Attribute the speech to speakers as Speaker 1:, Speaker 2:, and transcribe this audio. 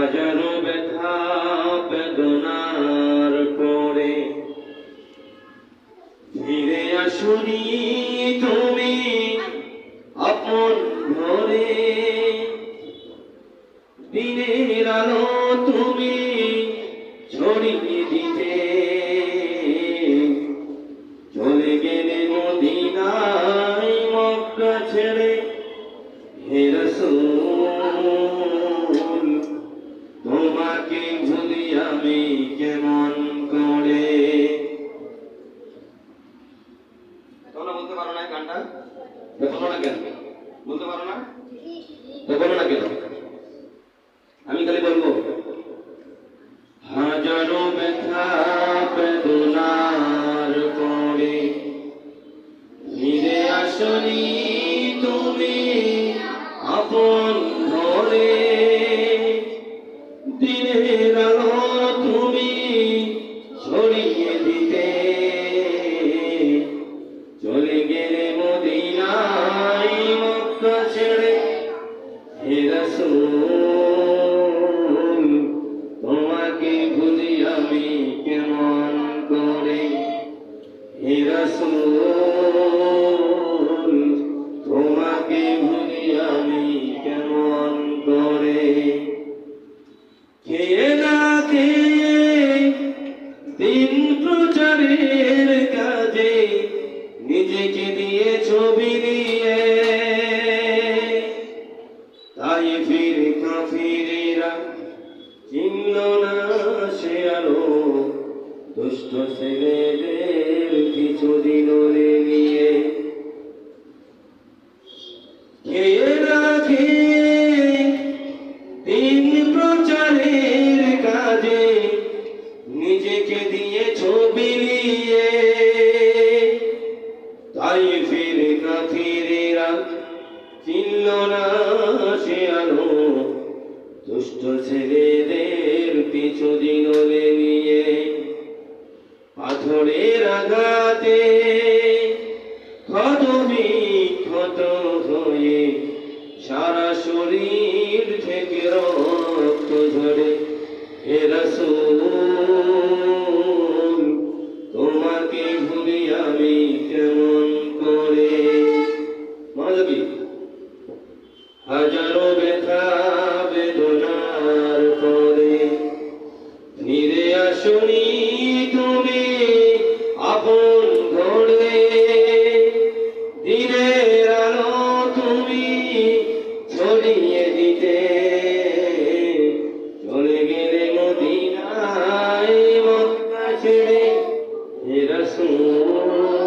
Speaker 1: হাজারো ব্যথা বেদনার পরে ফিরে আসুনি তুমি আপন ঘরে। দিনের আলো তুমি ছড়িয়ে দিতে চলে গেলে মদিনায় মক্কা ছেড়ে। হে রাসূল তোমাকে ভুলি আমি কেমন করে। তোমরা বলতে পারো না গানটা? বলো না কেন? বলতে পারো না? বলো না কেন? আমি খালি বলবো হাজারো ব্যথা বেদনার পরে ফিরে আসনি তুমি আপন ঘরে। দিনের আলো তুমি ছড়িয়ে দিতে চলে গেলে মদিনায় মক্কা ছেড়ে। হে রাসূল তোমাকে ভুলি আমি কেমন করে। হে রাসূল তোমাকে ভুলি আমি কেমন করে। খেয়ে না খেয়ে দিন প্রচারের কাজে নিজেকে দিয়ে ছবি দিয়ে তাই ফিরে কাফিরেরা চিনল না সে আলো দুষ্ট ছেলেদের কিছু দিন নিয়ে। খেয়ে না খেয়ে দিন প্রচারের কাজে নিজেকে দিয়ে ছবি নিয়ে তাই ফিরে কাফিরেরা চিনল না সে আলো দুষ্ট ছেলেদের পিছু দিনলে নিয়ে। পাথরের আঘাতে ক্ষত বিক্ষত হয়ে সারা শরীর থেকে রক্ত ঝরে। হে রাসূল তোমাকে ভুলি আমি কেমন করে। মনোযোগী হাজারো ব্যথা বেদনার পরে ফিরে আসুনি তুমি আপন ঘরে। দিনের আলো তুমি ছড়িয়ে দিতে চলে গেলে মদিনায় মক্কা ছেড়ে। হে রাসূল